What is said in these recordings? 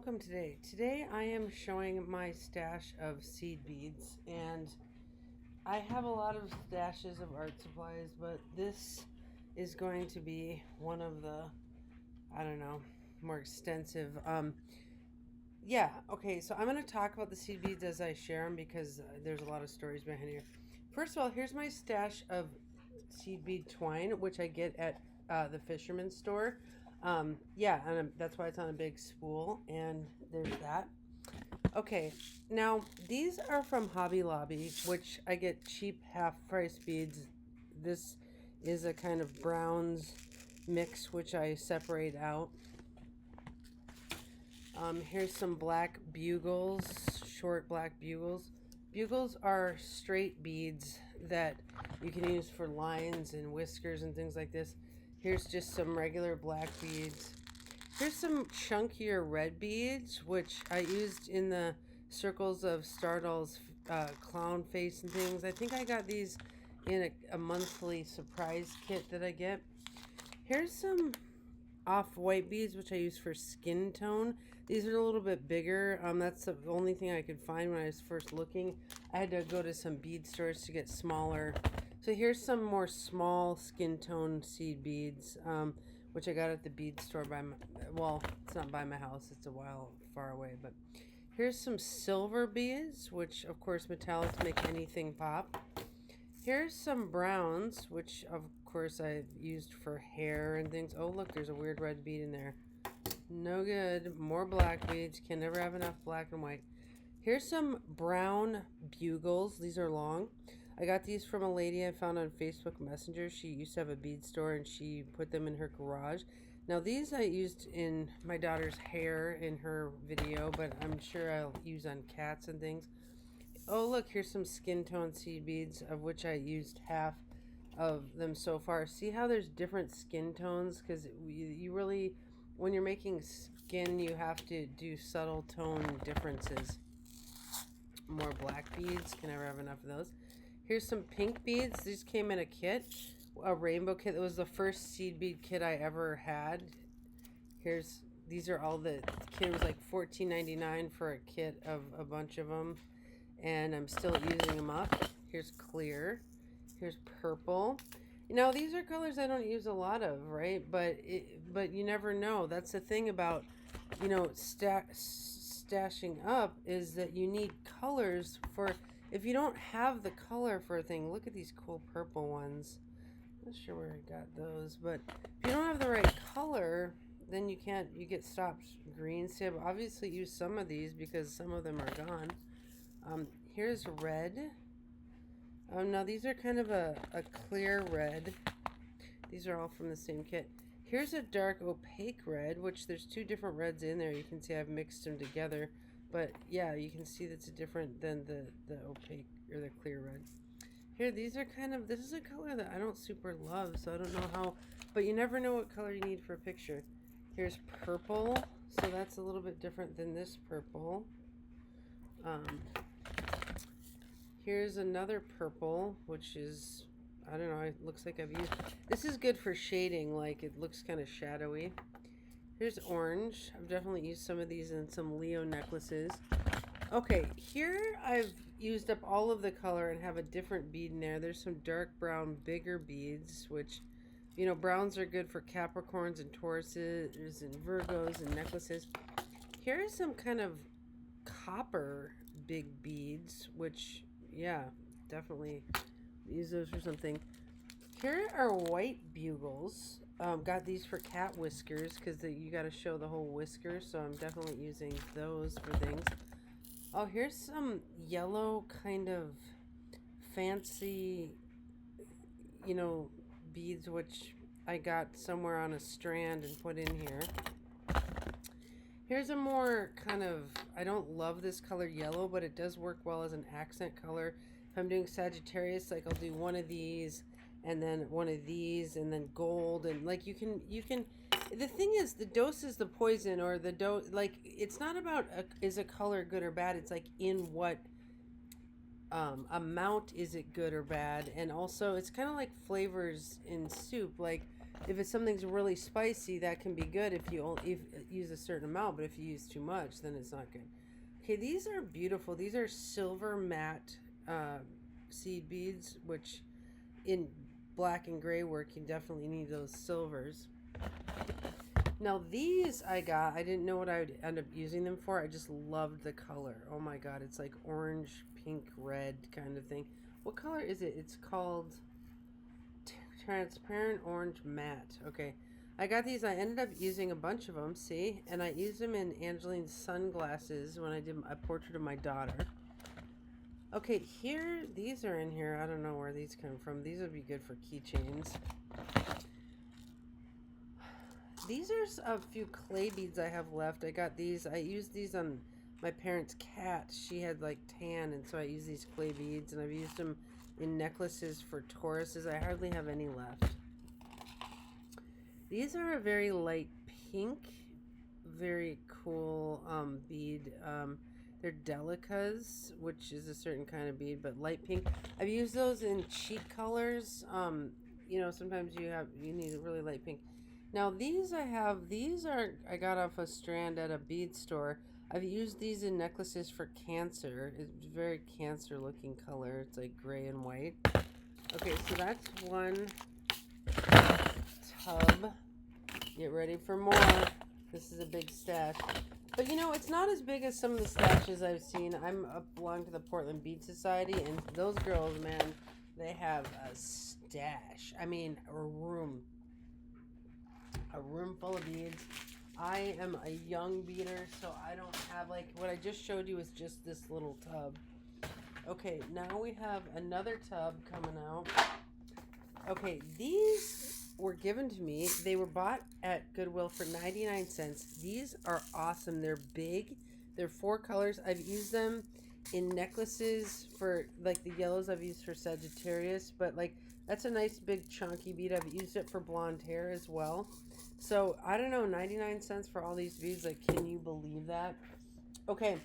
welcome today. Today I am showing my stash of seed beads, and I have a lot of stashes of art supplies, but this is going to be one of the, I don't know, more extensive. Okay, so I'm going to talk about the seed beads as I share them because there's a lot of stories behind here. First of all, here's my stash of seed bead twine, which I get at the fisherman's store. That's why it's on a big spool, and there's that. Okay, now these are from Hobby Lobby, which I get cheap half-price beads. This is a kind of browns mix, which I separate out. Here's some black bugles, short black bugles. Bugles are straight beads that you can use for lines and whiskers and things like this. Here's just some regular black beads. Here's some chunkier red beads, which I used in the circles of Stardoll's clown face and things. I think I got these in a monthly surprise kit that I get. Here's some off-white beads, which I use for skin tone. These are a little bit bigger. That's the only thing I could find when I was first looking. I had to go to some bead stores to get smaller. So here's some more small skin tone seed beads, which I got at the bead store it's not by my house. It's a while far away, but here's some silver beads, which of course metallics make anything pop. Here's some browns, which of course I've used for hair and things. Oh, look, there's a weird red bead in there. No good. More black beads. Can never have enough black and white. Here's some brown bugles. These are long. I got these from a lady I found on Facebook Messenger. She used to have a bead store, and she put them in her garage. Now, these I used in my daughter's hair in her video, but I'm sure I'll use on cats and things. Oh, look, here's some skin tone seed beads, of which I used half of them so far. See how there's different skin tones? Because you really, when you're making skin, you have to do subtle tone differences. More black beads. Can never have enough of those. Here's some pink beads. These came in a kit, a rainbow kit. It was the first seed bead kit I ever had. These are all the kit was like $14.99 for a kit of a bunch of them, and I'm still using them up. Here's clear. Here's purple. These are colors I don't use a lot of, right? But you never know. That's the thing about, stashing up, is that you need colors for. If you don't have the color for a thing, look at these cool purple ones. Not sure where I got those, but if you don't have the right color, then you get stopped green. So I've obviously used some of these because some of them are gone. Here's red. Now these are kind of a clear red. These are all from the same kit. Here's a dark opaque red, which there's two different reds in there. You can see I've mixed them together. But yeah, you can see that's different than the opaque or the clear red. Here, this is a color that I don't super love, so I don't know how, but you never know what color you need for a picture. Here's purple, so that's a little bit different than this purple. Here's another purple, which is, I don't know, it looks like I've used, this is good for shading, like it looks kind of shadowy. Here's orange. I've definitely used some of these in some Leo necklaces. Okay, here I've used up all of the color and have a different bead in there. There's some dark brown, bigger beads, which, browns are good for Capricorns and Tauruses and Virgos and necklaces. Here's some kind of copper big beads, which, yeah, definitely use those for something. Here are white bugles. Got these for cat whiskers because you got to show the whole whisker, so I'm definitely using those for things. Oh, here's some yellow kind of fancy, beads, which I got somewhere on a strand and put in here. Here's a more kind of, I don't love this color yellow, but it does work well as an accent color. If I'm doing Sagittarius, like I'll do one of these, and then one of these, and then gold, and like you can the thing is, the dose is the poison, or the dose, like it's not about is a color good or bad, it's like in what amount is it good or bad. And also it's kind of like flavors in soup, like If it's something's really spicy, that can be good if you use a certain amount, but if you use too much, then it's not good. Okay, these are beautiful. These are silver matte seed beads, which in black and gray work, you definitely need those silvers. Now these I didn't know what I would end up using them for. I just loved the color. Oh my god, it's like orange, pink, red kind of thing. What color is it? It's called transparent orange matte. Okay, I got these. I ended up using a bunch of them, see? And I used them in Angeline's sunglasses when I did a portrait of my daughter. Okay, here, these are in here. I don't know where these come from. These would be good for keychains. These are a few clay beads I have left. I got these. I used these on my parents' cat. She had like tan, and so I used these clay beads, and I've used them in necklaces for Tauruses. I hardly have any left. These are a very light pink, very cool bead. They're delicas, which is a certain kind of bead, but light pink. I've used those in cheek colors. You know, sometimes you need a really light pink. Now these I got off a strand at a bead store. I've used these in necklaces for Cancer. It's very Cancer looking color. It's like gray and white. Okay, so that's one tub. Get ready for more. This is a big stash. But you know, it's not as big as some of the stashes I've seen. belong to the Portland Bead Society, and those girls, man, they have a stash. I mean, a room full of beads. I am a young beader, so I don't have, like, what I just showed you is just this little tub. Okay, now we have another tub coming out. Okay, these were given to me. They were bought at Goodwill for 99 cents. These are awesome. They're big. They're 4 colors. I've used them in necklaces for, like, the yellows I've used for Sagittarius, but, like, that's a nice big chunky bead. I've used it for blonde hair as well. So, I don't know, 99 cents for all these beads. Like, can you believe that? Okay,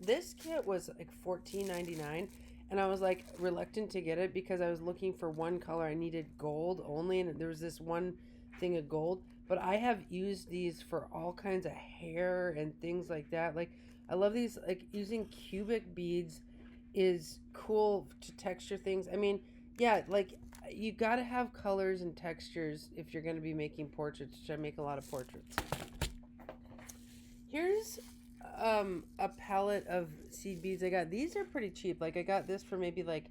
this kit was like $14.99, and I was like reluctant to get it because I was looking for one color. I needed gold only, and there was this one thing of gold. But I have used these for all kinds of hair and things like that. Like, I love these. Like, using cubic beads is cool to texture things. I mean, yeah, like, you got to have colors and textures if you're going to be making portraits, which I make a lot of portraits. Here's a palette of seed beads I got. These are pretty cheap. Like, I got this for maybe like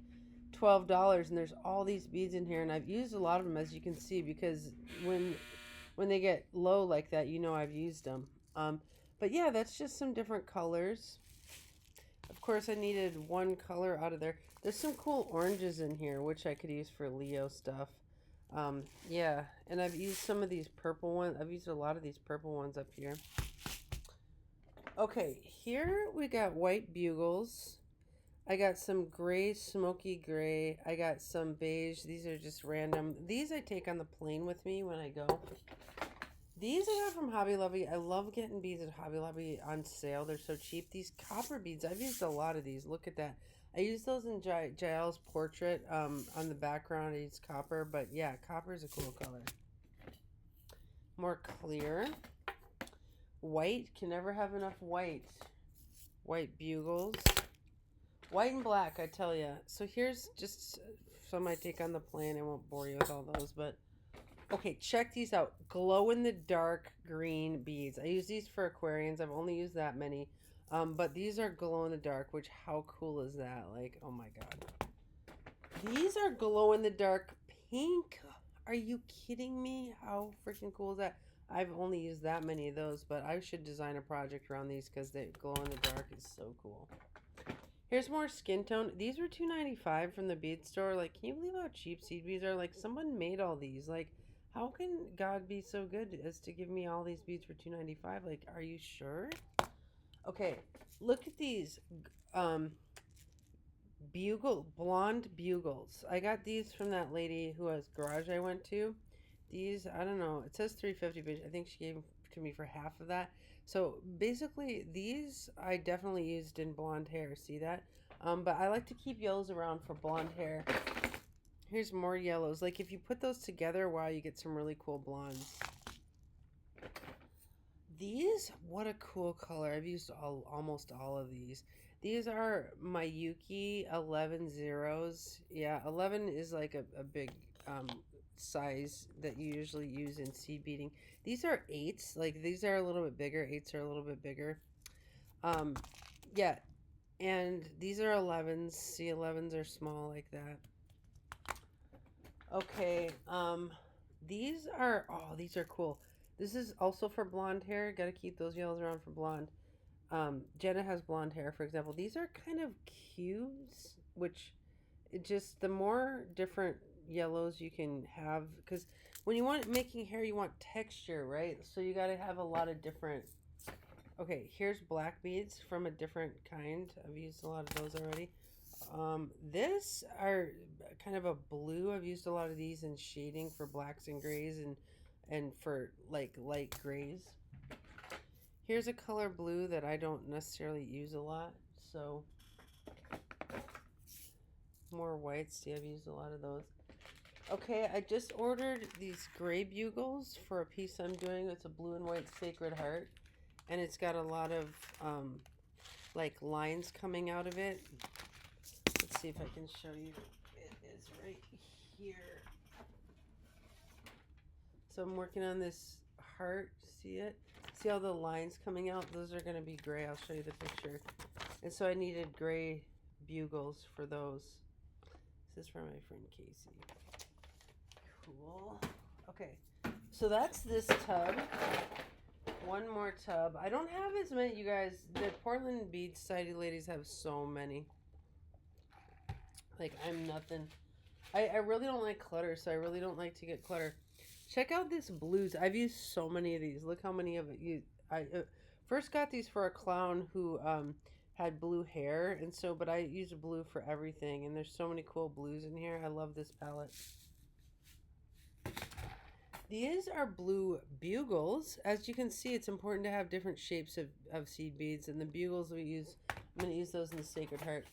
$12, and there's all these beads in here, and I've used a lot of them, as you can see, because when they get low like that, you know I've used them. But yeah, that's just some different colors. Of course, I needed one color out of there. There's some cool oranges in here, which I could use for Leo stuff. Yeah, and I've used some of these purple ones. I've used a lot of these purple ones up here. Okay, here we got white bugles. I got some gray, smoky gray. I got some beige. These are just random. These I take on the plane with me when I go. These I got from Hobby Lobby. I love getting beads at Hobby Lobby on sale. They're so cheap. These copper beads, I've used a lot of these. Look at that. I used those in Jael's portrait. On the background, I used copper. But yeah, copper is a cool color. More clear. White. Can never have enough white. White bugles. White and black, I tell you. So here's just some I take on the plane. I won't bore you with all those, but okay, check these out. Glow-in-the-dark green beads. I use these for Aquarians. I've only used that many. But these are glow-in-the-dark, which how cool is that? Like, oh my god. These are glow-in-the-dark pink. Are you kidding me? How freaking cool is that? I've only used that many of those, but I should design a project around these because they glow-in-the-dark is so cool. Here's more skin tone. These were $2.95 from the bead store. Like, can you believe how cheap seed beads are? Like, someone made all these. Like, how can God be so good as to give me all these beads for $2.95? Like, are you sure? Okay, look at these blonde bugles. I got these from that lady who has garage I went to. These, I don't know. It says $3.50, but I think she gave them to me for half of that. So basically, these I definitely used in blonde hair. See that? But I like to keep yellows around for blonde hair. Here's more yellows. Like if you put those together, wow, you get some really cool blondes. These, what a cool color. I've used almost all of these. These are Mayuki 11 zeros. Yeah, 11 is like a big size that you usually use in seed beading. These are 8s. Like these are a little bit bigger. 8s are a little bit bigger. Yeah, and these are 11s. See, 11s are small like that. Okay, these are, oh, these are cool. This is also for blonde hair. Got to keep those yellows around for blonde. Jenna has blonde hair, for example. These are kind of cubes, which it just, the more different yellows you can have, because when you want making hair, you want texture, right? So you got to have a lot of different. Okay, here's black beads from a different kind. I've used a lot of those already. This are kind of a blue. I've used a lot of these in shading for blacks and grays and for like light grays. Here's a color blue that I don't necessarily use a lot. So more whites. See, I've used a lot of those. Okay, I just ordered these gray bugles for a piece I'm doing. It's a blue and white Sacred Heart. And it's got a lot of like lines coming out of it. Let's see if I can show you. It is right here. So I'm working on this heart. See it? See all the lines coming out? Those are going to be gray. I'll show you the picture. And so I needed gray bugles for those. This is for my friend Casey. Cool. Okay. So that's this tub. One more tub. I don't have as many, you guys. The Portland Bead Society ladies have so many. Like, I'm nothing. I really don't like clutter, so I really don't like to get clutter. Check out this blues. I've used so many of these. Look how many of it I first got these for a clown who had blue hair, and so, but I use blue for everything, and there's so many cool blues in here. I love this palette. These are blue bugles. As you can see, it's important to have different shapes of seed beads, and the bugles we use, I'm going to use those in the Sacred Heart.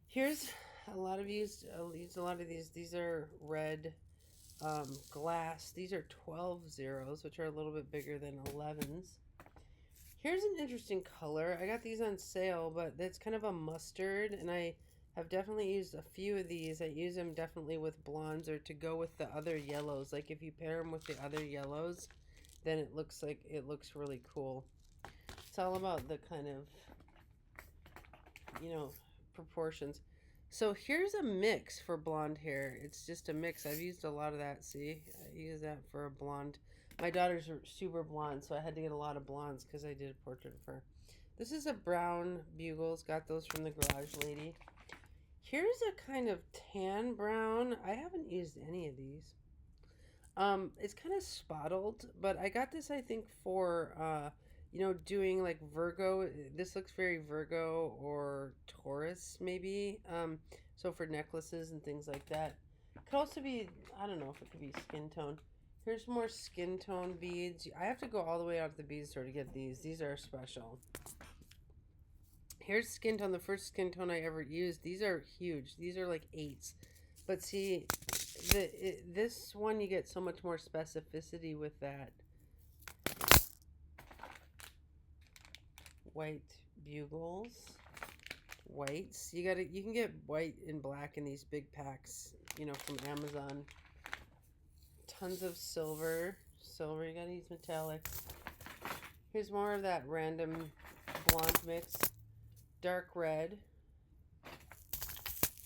Here's a lot of used, I'll use a lot of these. These are red glass. These are 12 zeros, which are a little bit bigger than 11s. Here's an interesting color. I got these on sale, but it's kind of a mustard, and I have definitely used a few of these. I use them definitely with blondes or to go with the other yellows. Like if you pair them with the other yellows, then it looks really cool. It's all about the kind of, you know, proportions. So here's a mix for blonde hair. It's just a mix. I've used a lot of that. See, I use that for a blonde. My daughters are super blonde, so I had to get a lot of blondes because I did a portrait of her. This is a brown bugles. Got those from the Garage Lady. Here's a kind of tan brown. I haven't used any of these. It's kind of spotted, but I got this, I think, for, you know, doing like Virgo. This looks very Virgo or Taurus, maybe. So for necklaces and things like that. Could also be, I don't know if it could be skin tone. Here's more skin tone beads. I have to go all the way out to the bead store to get these. These are special. Here's skin tone, the first skin tone I ever used. These are huge. These are like 8s. But see, this one you get so much more specificity with that. White bugles. Whites. You can get white and black in these big packs, you know, from Amazon. Tons of silver. Silver, you gotta use metallic. Here's more of that random blonde mix. Dark red.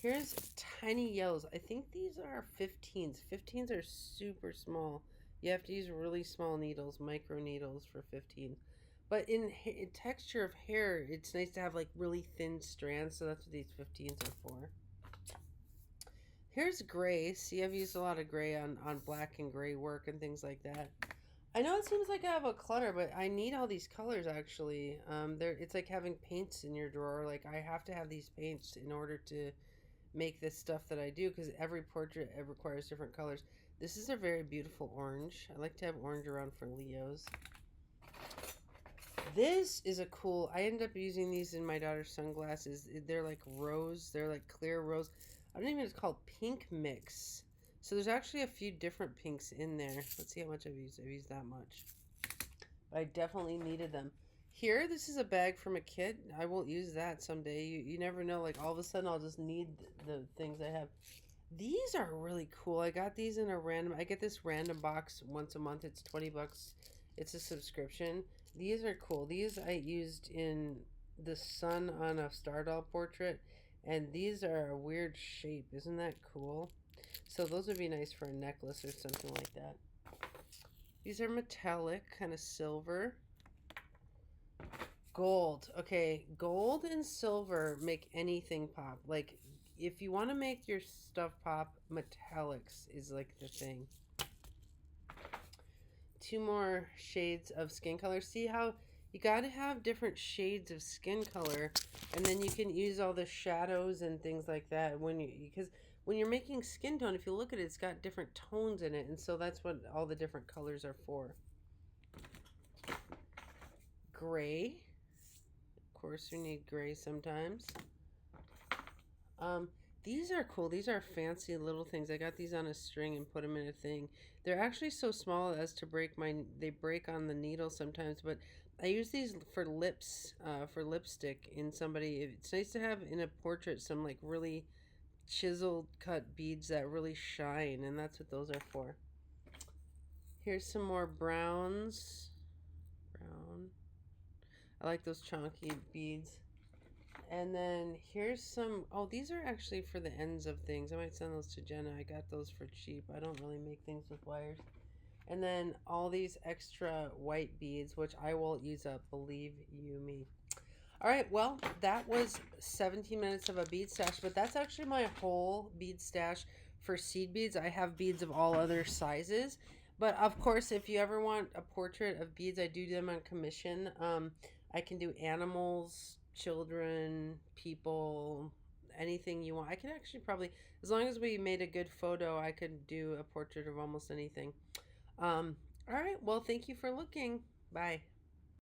Here's tiny yellows. I think these are 15s. 15s are super small. You have to use really small needles, micro needles for 15s. But in texture of hair, it's nice to have like really thin strands, so that's what these 15s are for. Here's gray. See, I've used a lot of gray on black and gray work and things like that. I know it seems like I have a clutter, but I need all these colors actually. It's like having paints in your drawer. Like I have to have these paints in order to make this stuff that I do, because every portrait requires different colors. This is a very beautiful orange. I like to have orange around for Leos. This is a cool, I ended up using these in my daughter's sunglasses. They're like rose. They're like clear rose. I don't even know if it's called pink mix. So there's actually a few different pinks in there. Let's see how much I've used. I've used that much. But I definitely needed them. Here, this is a bag from a kit. I will use that someday. You never know. Like all of a sudden, I'll just need the things I have. These are really cool. I got these in a random. I get this random box once a month. It's $20. It's a subscription. These are cool. These I used in the sun on a star doll portrait, and these are a weird shape. Isn't that cool? So those would be nice for a necklace or something like that. These are metallic, kind of silver. Gold. Okay, gold and silver make anything pop. Like, if you want to make your stuff pop, metallics is like the thing. Two more shades of skin color. See how you got to have different shades of skin color, and then you can use all the shadows and things like that because when you're making skin tone, if you look at it, it's got different tones in it, and so that's what all the different colors are for. Gray. Of course, we need gray sometimes. These are cool. These are fancy little things. I got these on a string and put them in a thing. They're actually so small as to they break on the needle sometimes, but I use these for lips, for lipstick in somebody. It's nice to have in a portrait some like really chiseled cut beads that really shine, and that's what those are for. Here's some more browns. Brown. I like those chunky beads. And then here's some, oh, these are actually for the ends of things. I might send those to Jenna. I got those for cheap. I don't really make things with wires. And then all these extra white beads, which I will use up, believe you me. All right, well, that was 17 minutes of a bead stash, but that's actually my whole bead stash for seed beads. I have beads of all other sizes. But of course, if you ever want a portrait of beads, I do them on commission. I can do animals, children, people, anything you want. I can actually probably, as long as we made a good photo, I could do a portrait of almost anything. All right, well, thank you for looking. Bye.